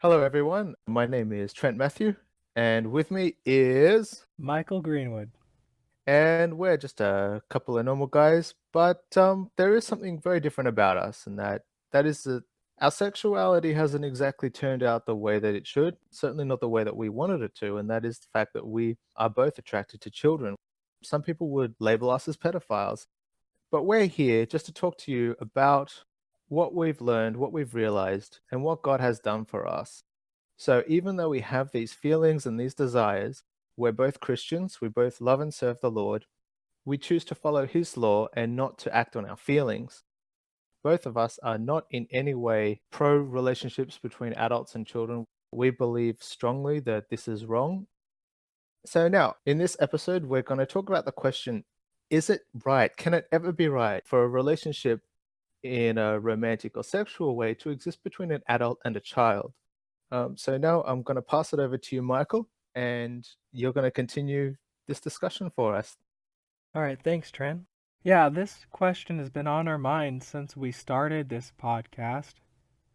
Hello, everyone. My name is Trent Matthew, and with me is, Michael Greenwood. and we're just a couple of normal guys, but there is something very different about us, and that is that our sexuality hasn't exactly turned out the way that it should. Certainly not the way that we wanted it to, and that is the fact that we are both attracted to children. Some people would label us as pedophiles, but we're here just to talk to you about what we've learned, what we've realized, and what God has done for us. So even though we have these feelings and these desires, we're both Christians, we both love and serve the Lord. We choose to follow His law and not to act on our feelings. Both of us are not in any way pro relationships between adults and children. We believe strongly that this is wrong. So now, in this episode, we're going to talk about the question, is it right? Can it ever be right for a relationship in a romantic or sexual way to exist between an adult and a child? So now I'm going to pass it over to you, Michael, and you're going to continue this discussion for us. All right, thanks, Trent. Yeah, this question has been on our minds since we started this podcast.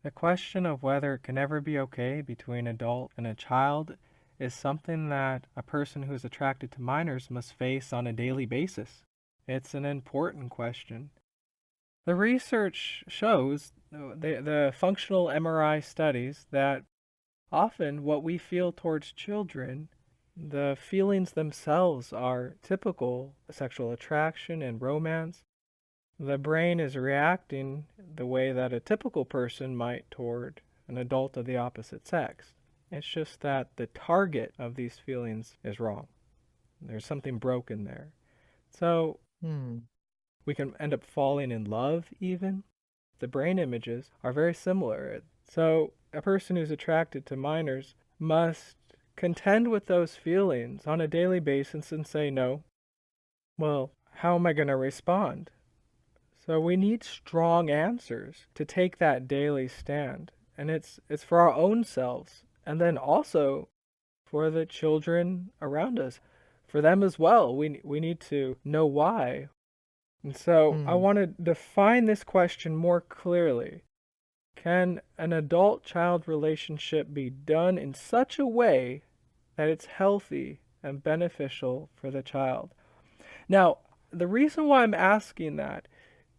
The question of whether it can ever be okay between an adult and a child is something that a person who's attracted to minors must face on a daily basis. It's an important question. The research shows, the functional MRI studies, that often what we feel towards children, the feelings themselves are typical sexual attraction and romance. The brain is reacting the way that a typical person might toward an adult of the opposite sex. It's just that the target of these feelings is wrong. There's something broken there. So Hmm. we can end up falling in love even. The brain images are very similar. So a person who's attracted to minors must contend with those feelings on a daily basis and say no. Well, how am I going to respond? So we need strong answers to take that daily stand. And it's for our own selves and then also for the children around us. For them as well. We need to know why. And so I Hmm. want to define this question more clearly. Can an adult child relationship be done in such a way that it's healthy and beneficial for the child? Now, the reason why I'm asking that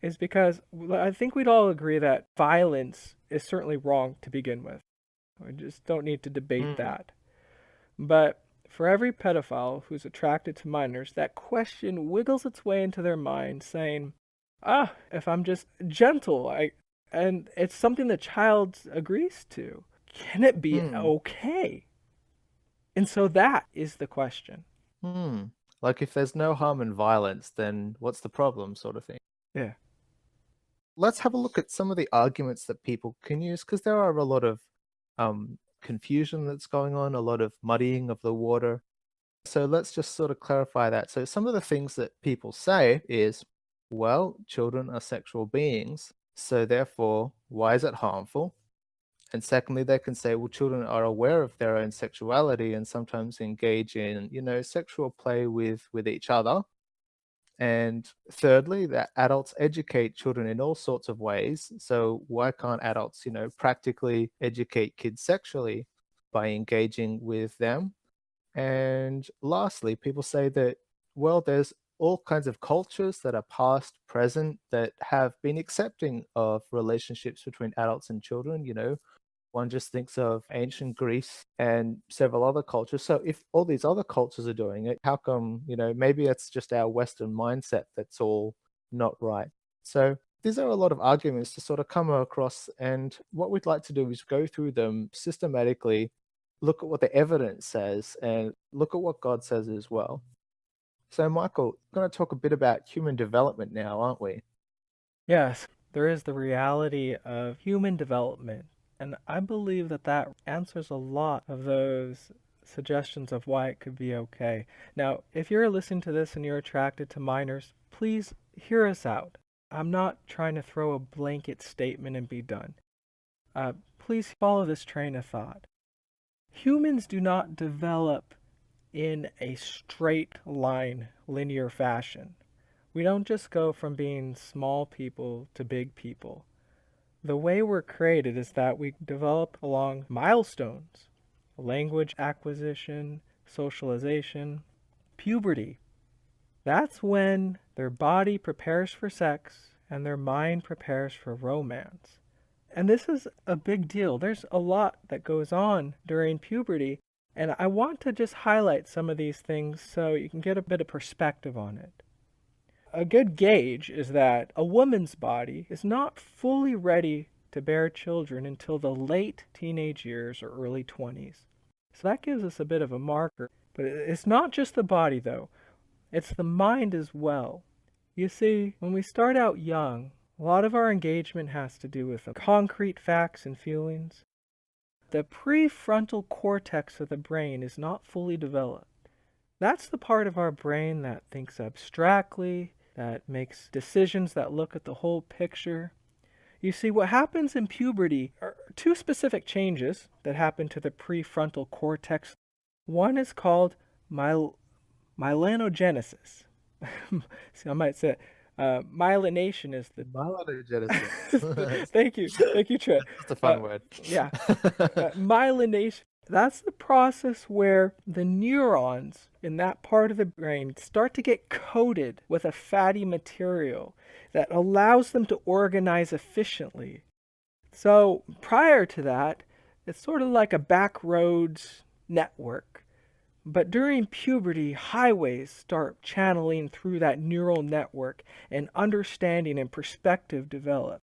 is because I think we'd all agree that violence is certainly wrong to begin with. We just don't need to debate Hmm. that. But for every pedophile who's attracted to minors, that question wiggles its way into their mind saying, if I'm just gentle, and it's something the child agrees to, can it be Hmm. okay? And so that is the question. Hmm. Like if there's no harm in violence, then what's the problem, sort of thing. Yeah. Let's have a look at some of the arguments that people can use, because there are a lot of confusion that's going on, a lot of muddying of the water. So let's just sort of clarify that. So some of the things that people say is, well, children are sexual beings, so therefore, why is it harmful? And secondly, they can say, well, children are aware of their own sexuality and sometimes engage in, sexual play with each other. And thirdly, that adults educate children in all sorts of ways. So why can't adults, practically educate kids sexually by engaging with them? And lastly, people say that, well, there's all kinds of cultures that are past, present, that have been accepting of relationships between adults and children. One just thinks of ancient Greece and several other cultures. So if all these other cultures are doing it, how come, maybe it's just our Western mindset that's all not right. So these are a lot of arguments to sort of come across. And what we'd like to do is go through them systematically, look at what the evidence says, and look at what God says as well. So, Michael, we're going to talk a bit about human development now, aren't we? Yes, there is the reality of human development. And I believe that that answers a lot of those suggestions of why it could be okay. Now, if you're listening to this and you're attracted to minors, please hear us out. I'm not trying to throw a blanket statement and be done. Please follow this train of thought. Humans do not develop in a straight line, linear fashion. We don't just go from being small people to big people. The way we're created is that we develop along milestones: language acquisition, socialization, puberty. That's when their body prepares for sex and their mind prepares for romance. And this is a big deal. There's a lot that goes on during puberty, and I want to just highlight some of these things so you can get a bit of perspective on it. A good gauge is that a woman's body is not fully ready to bear children until the late teenage years or early 20s. So that gives us a bit of a marker. But it's not just the body, though, it's the mind as well. You see, when we start out young, a lot of our engagement has to do with the concrete facts and feelings. The prefrontal cortex of the brain is not fully developed. That's the part of our brain that thinks abstractly, that makes decisions that look at the whole picture. You see, what happens in puberty are two specific changes that happen to the prefrontal cortex. One is called myelinogenesis. See, I might say it. Myelination is the. Myelinogenesis. Thank you, Trent. That's a fun word. Yeah, myelination. That's the process where the neurons in that part of the brain start to get coated with a fatty material that allows them to organize efficiently. So prior to that, it's sort of like a back roads network. But during puberty, highways start channeling through that neural network, and understanding and perspective develop.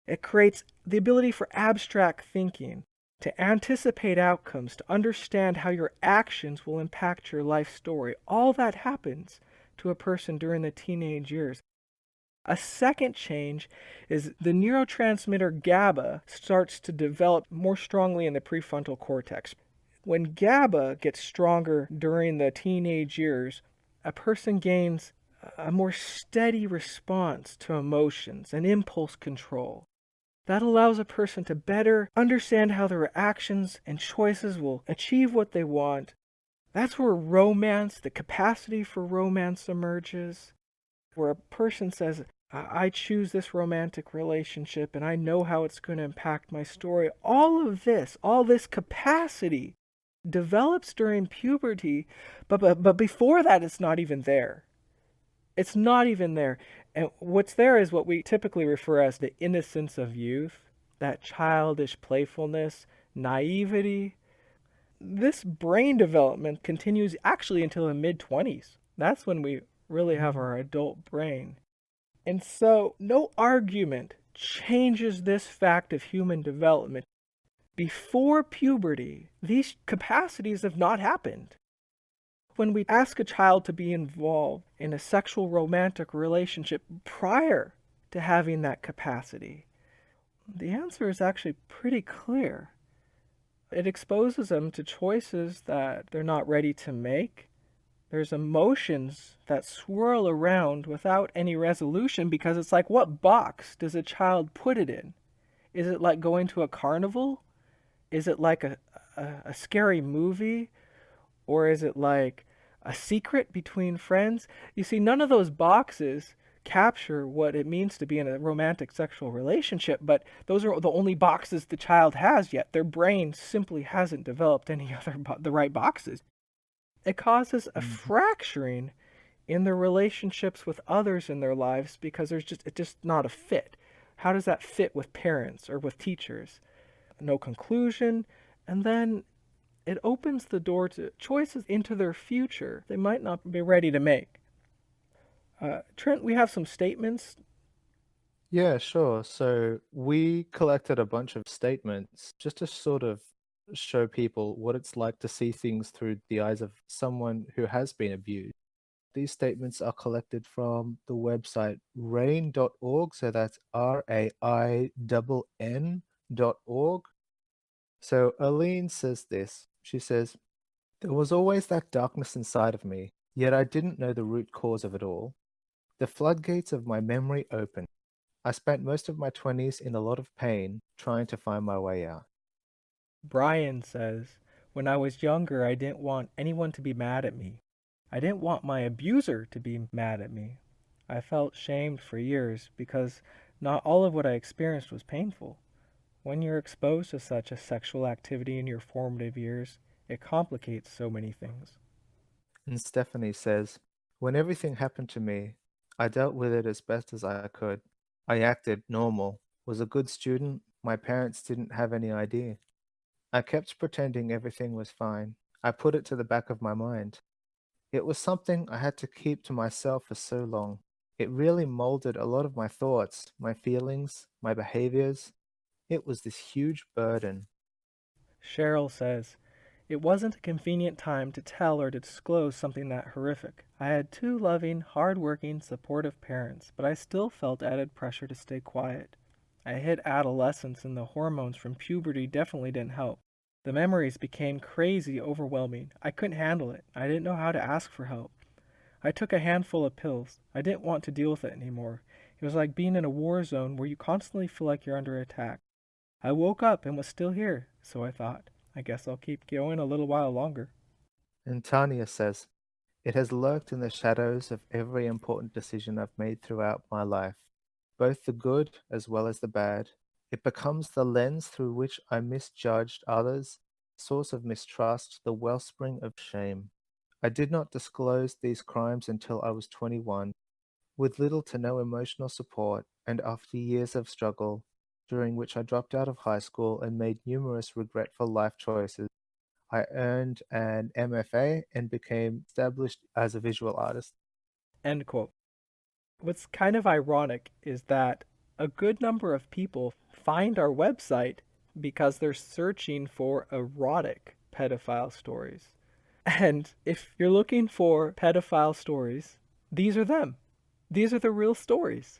It creates the ability for abstract thinking, to anticipate outcomes, to understand how your actions will impact your life story. All that happens to a person during the teenage years. A second change is the neurotransmitter GABA starts to develop more strongly in the prefrontal cortex. When GABA gets stronger during the teenage years, a person gains a more steady response to emotions and impulse control. That allows a person to better understand how their actions and choices will achieve what they want. That's where romance, the capacity for romance emerges, where a person says, I choose this romantic relationship and I know how it's going to impact my story. All this capacity develops during puberty, but before that, it's not even there. It's not even there. And what's there is what we typically refer as the innocence of youth, that childish playfulness, naivety. This brain development continues actually until the mid-20s. That's when we really have our adult brain. And so no argument changes this fact of human development. Before puberty, these capacities have not happened. When we ask a child to be involved in a sexual romantic relationship prior to having that capacity, the answer is actually pretty clear. It exposes them to choices that they're not ready to make. There's emotions that swirl around without any resolution because it's like, what box does a child put it in? Is it like going to a carnival? Is it like a scary movie? Or is it like a secret between friends? You see, none of those boxes capture what it means to be in a romantic sexual relationship, but those are the only boxes the child has yet. Their brain simply hasn't developed any other the right boxes. It causes a fracturing in their relationships with others in their lives because it's just not a fit. How does that fit with parents or with teachers? No conclusion, and then it opens the door to choices into their future they might not be ready to make. Trent, we have some statements. Yeah, sure. So we collected a bunch of statements just to sort of show people what it's like to see things through the eyes of someone who has been abused. These statements are collected from the website rain.org, so that's RAINN.org. So Aline says this. She says, there was always that darkness inside of me, yet I didn't know the root cause of it all. The floodgates of my memory opened. I spent most of my 20s in a lot of pain trying to find my way out. Brian says, when I was younger, I didn't want anyone to be mad at me. I didn't want my abuser to be mad at me. I felt shamed for years because Not all of what I experienced was painful. When you're exposed to such a sexual activity in your formative years, it complicates so many things. And Stephanie says, when everything happened to me, I dealt with it as best as I could. I acted normal, was a good student. My parents didn't have any idea. I kept pretending everything was fine. I put it to the back of my mind. It was something I had to keep to myself for so long. It really molded a lot of my thoughts, my feelings, my behaviors. It was this huge burden. Cheryl says, it wasn't a convenient time to tell or to disclose something that horrific. I had two loving, hard-working, supportive parents, but I still felt added pressure to stay quiet. I hit adolescence and the hormones from puberty definitely didn't help. The memories became crazy overwhelming. I couldn't handle it. I didn't know how to ask for help. I took a handful of pills. I didn't want to deal with it anymore. It was like being in a war zone where you constantly feel like you're under attack. I woke up and was still here, so I thought, I guess I'll keep going a little while longer. And Tanya says, it has lurked in the shadows of every important decision I've made throughout my life, both the good as well as the bad. It becomes the lens through which I misjudged others, source of mistrust, the wellspring of shame. I did not disclose these crimes until I was 21, with little to no emotional support, and after years of struggle, during which I dropped out of high school and made numerous regretful life choices. I earned an MFA and became established as a visual artist. End quote. What's kind of ironic is that a good number of people find our website because they're searching for erotic pedophile stories. And if you're looking for pedophile stories, these are them. These are the real stories.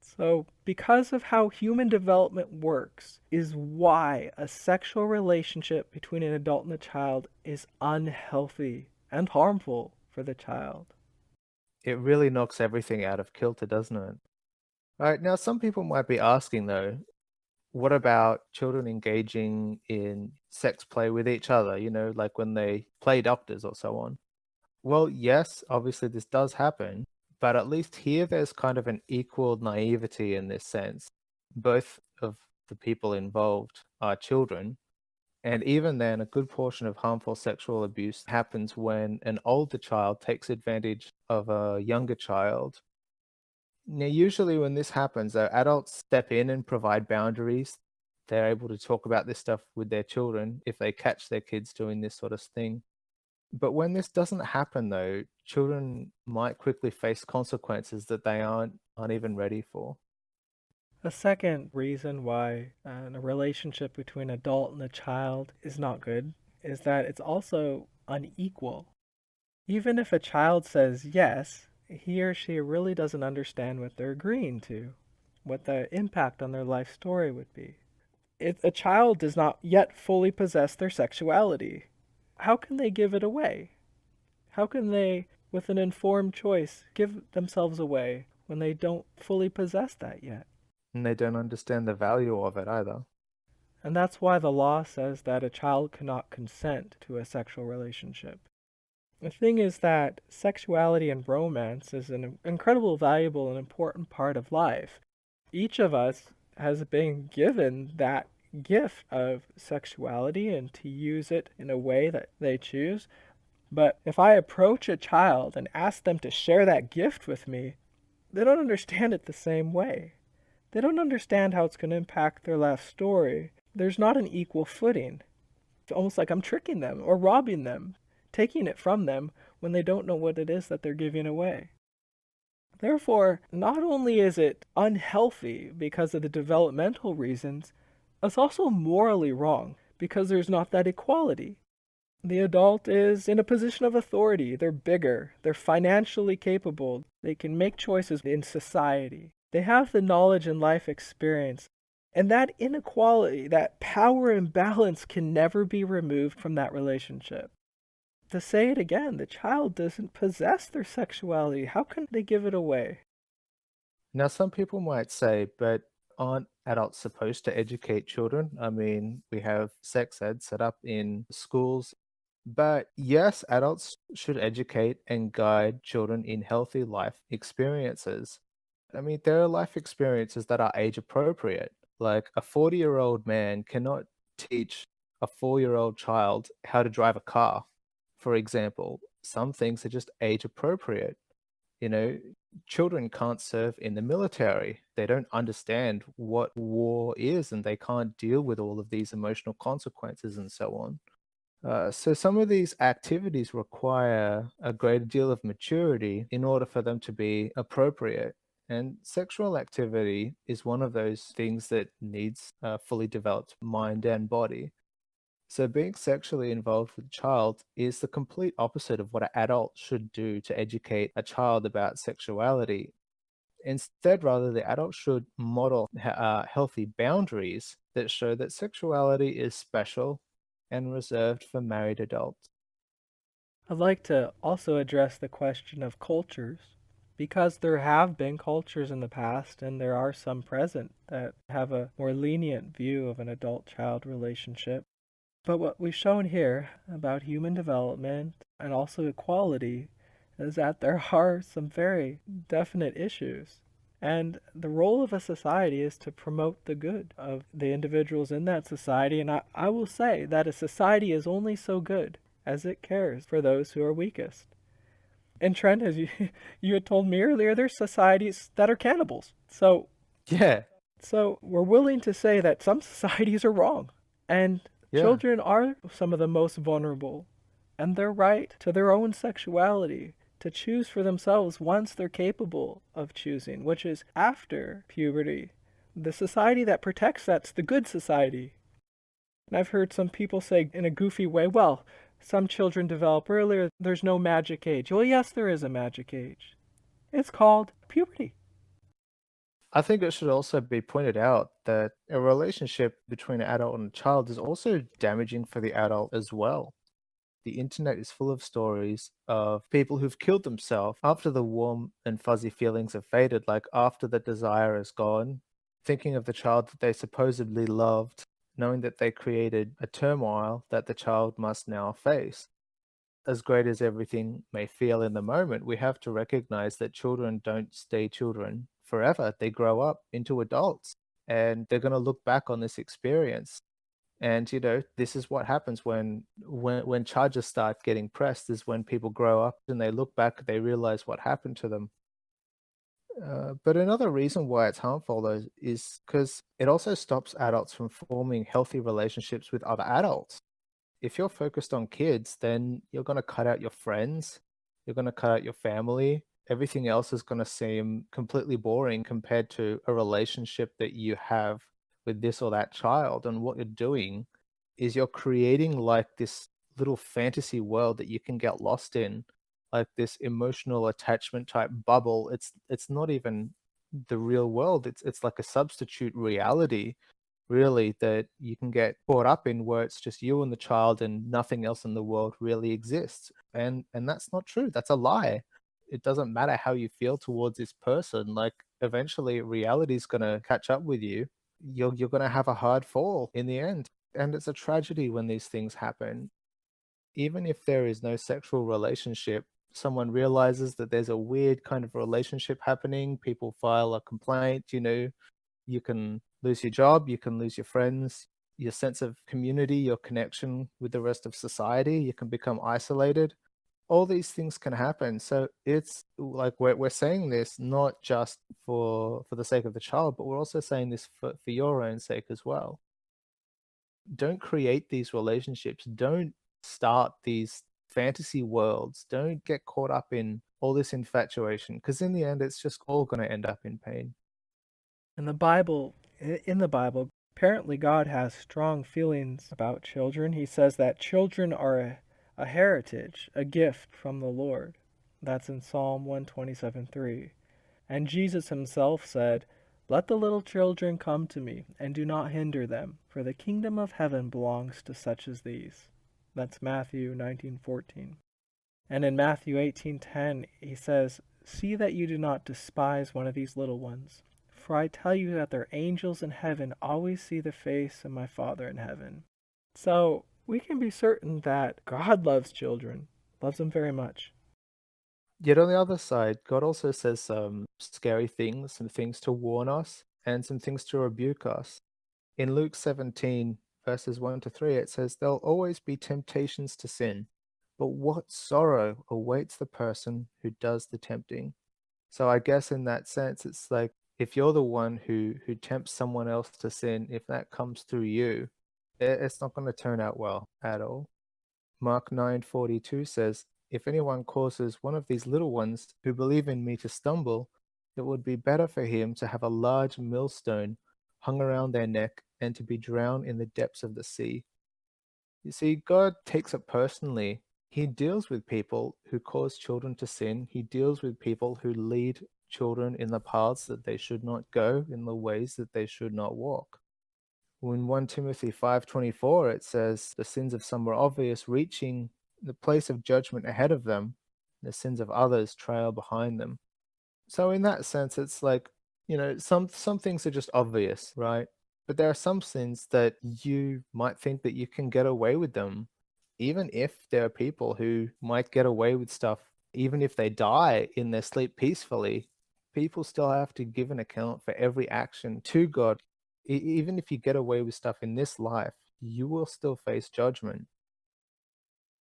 So, because of how human development works, is why a sexual relationship between an adult and a child is unhealthy and harmful for the child. It really knocks everything out of kilter, doesn't it? All right, now some people might be asking though, what about children engaging in sex play with each other, like when they play doctors or so on? Well, yes, obviously this does happen, but at least here there's kind of an equal naivety in this sense. Both of the people involved are children, and even then, a good portion of harmful sexual abuse happens when an older child takes advantage of a younger child. Now, usually when this happens, adults step in and provide boundaries. They're able to talk about this stuff with their children if they catch their kids doing this sort of thing. But when this doesn't happen, though, children might quickly face consequences that they aren't even ready for. A second reason why a relationship between an adult and a child is not good is that it's also unequal. Even if a child says yes, he or she really doesn't understand what they're agreeing to, what the impact on their life story would be. If a child does not yet fully possess their sexuality, how can they give it away? How can they, with an informed choice, give themselves away when they don't fully possess that yet? And they don't understand the value of it either. And that's why the law says that a child cannot consent to a sexual relationship. The thing is that sexuality and romance is an incredible, valuable, and important part of life. Each of us has been given that gift of sexuality and to use it in a way that they choose. But if I approach a child and ask them to share that gift with me, they don't understand it the same way. They don't understand how it's going to impact their life story. There's not an equal footing. It's almost like I'm tricking them or robbing them, taking it from them when they don't know what it is that they're giving away. Therefore, not only is it unhealthy because of the developmental reasons, it's also morally wrong because there's not that equality. The adult is in a position of authority. They're bigger. They're financially capable. They can make choices in society. They have the knowledge and life experience. And that inequality, that power imbalance can never be removed from that relationship. To say it again, the child doesn't possess their sexuality. How can they give it away? Now, some people might say, but aren't adults supposed to educate children? I mean, we have sex ed set up in schools. But yes, adults should educate and guide children in healthy life experiences. I mean, there are life experiences that are age appropriate. Like a 40-year-old man cannot teach a 4-year-old child how to drive a car, for example. Some things are just age appropriate. You know, children can't serve in the military. They don't understand what war is and they can't deal with all of these emotional consequences and so on. So some of these activities require a great deal of maturity in order for them to be appropriate. And sexual activity is one of those things that needs a fully developed mind and body. So being sexually involved with a child is the complete opposite of what an adult should do to educate a child about sexuality. Instead, rather, the adult should model healthy boundaries that show that sexuality is special and reserved for married adults. I'd like to also address the question of cultures, because there have been cultures in the past, and there are some present, that have a more lenient view of an adult child relationship. But what we've shown here about human development and also equality is that there are some very definite issues. And the role of a society is to promote the good of the individuals in that society. And I will say that a society is only so good as it cares for those who are weakest. And Trent, as you, you had told me earlier, there's societies that are cannibals. Yeah, So we're willing to say that some societies are wrong. And yeah. children are some of the most vulnerable. And their right to their own sexuality, to choose for themselves once they're capable of choosing, which is after puberty. The society that protects that's the good society. And I've heard some people say in a goofy way, well, some children develop earlier, there's no magic age. Well, yes, there is a magic age. It's called puberty. I think it should also be pointed out that a relationship between an adult and a child is also damaging for the adult as well. The internet is full of stories of people who've killed themselves after the warm and fuzzy feelings have faded, like after the desire is gone, thinking of the child that they supposedly loved, knowing that they created a turmoil that the child must now face. As great as everything may feel in the moment, we have to recognize that children don't stay children forever. They grow up into adults and they're going to look back on this experience. And this is what happens when charges start getting pressed is when people grow up and they look back, they realize what happened to them. But another reason why it's harmful though is because it also stops adults from forming healthy relationships with other adults. If you're focused on kids, then you're going to cut out your friends, you're going to cut out your family. Everything else is going to seem completely boring compared to a relationship that you have with this or that child. And what you're doing is you're creating like this little fantasy world that you can get lost in, like this emotional attachment type bubble. It's not even the real world. It's like a substitute reality really that you can get caught up in where it's just you and the child and nothing else in the world really exists. And that's not true. That's a lie. It doesn't matter how you feel towards this person. Like eventually reality is going to catch up with you. You're going to have a hard fall in the end. And it's a tragedy when these things happen. Even if there is no sexual relationship, someone realizes that there's a weird kind of relationship happening, people file a complaint, you can lose your job, you can lose your friends, your sense of community, your connection with the rest of society, you can become isolated. All these things can happen. So it's like we're saying this not just for the sake of the child, but we're also saying this for your own sake as well. Don't create these relationships. Don't start these fantasy worlds. Don't get caught up in all this infatuation because in the end, it's just all going to end up in pain. In the Bible, apparently God has strong feelings about children. He says that children are a heritage, a gift from the Lord. That's in Psalm 127:3. And Jesus himself said, let the little children come to me, and do not hinder them, for the kingdom of heaven belongs to such as these. That's Matthew 19:14. And in Matthew 18:10, he says, see that you do not despise one of these little ones. For I tell you that their angels in heaven always see the face of my Father in heaven. So we can be certain that God loves children, loves them very much. Yet on the other side, God also says some scary things, some things to warn us, and some things to rebuke us. In Luke 17, verses 1 to 3, it says, "There'll always be temptations to sin, but what sorrow awaits the person who does the tempting." So I guess in that sense, it's like if you're the one who tempts someone else to sin, if that comes through you, it's not going to turn out well at all. Mark 9:42 says, "If anyone causes one of these little ones who believe in me to stumble, it would be better for him to have a large millstone hung around their neck and to be drowned in the depths of the sea." You see, God takes it personally. He deals with people who cause children to sin. He deals with people who lead children in the paths that they should not go, in the ways that they should not walk. In 1 Timothy 5:24, it says, "The sins of some were obvious, reaching the place of judgment ahead of them. The sins of others trail behind them." So in that sense, it's like, some things are just obvious, right? But there are some sins that you might think that you can get away with them, even if there are people who might get away with stuff, even if they die in their sleep peacefully, people still have to give an account for every action to God. Even if you get away with stuff in this life, you will still face judgment.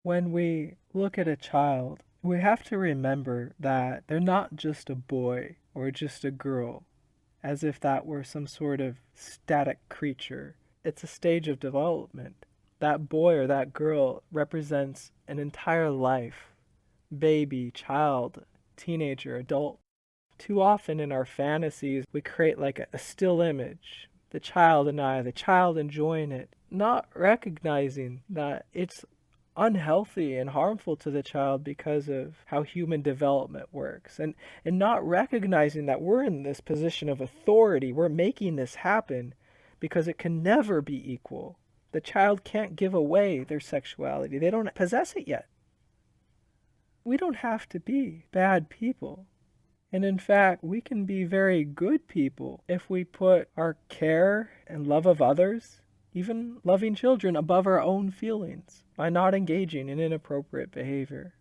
When we look at a child, we have to remember that they're not just a boy or just a girl, as if that were some sort of static creature. It's a stage of development. That boy or that girl represents an entire life: baby, child, teenager, adult. Too often in our fantasies, we create like a still image. The child and I, the child enjoying it, not recognizing that it's unhealthy and harmful to the child because of how human development works, and not recognizing that we're in this position of authority. We're making this happen because it can never be equal. The child can't give away their sexuality. They don't possess it yet. We don't have to be bad people. And in fact, we can be very good people if we put our care and love of others, even loving children, above our own feelings by not engaging in inappropriate behavior.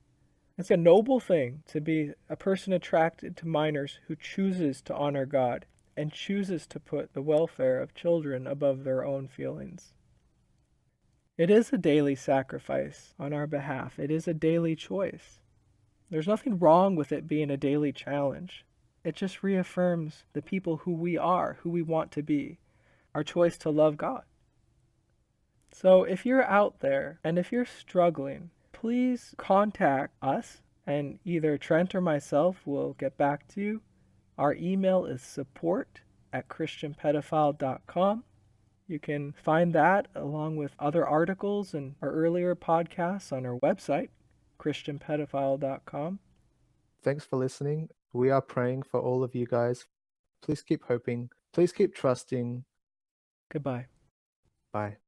It's a noble thing to be a person attracted to minors who chooses to honor God and chooses to put the welfare of children above their own feelings. It is a daily sacrifice on our behalf. It is a daily choice. There's nothing wrong with it being a daily challenge. It just reaffirms the people who we are, who we want to be, our choice to love God. So if you're out there and if you're struggling, please contact us, and either Trent or myself will get back to you. Our email is support@christianpedophile.com. You can find that along with other articles and our earlier podcasts on our website, christianpedophile.com. Thanks for listening. We are praying for all of you guys. Please keep hoping. Please keep trusting. Goodbye. Bye.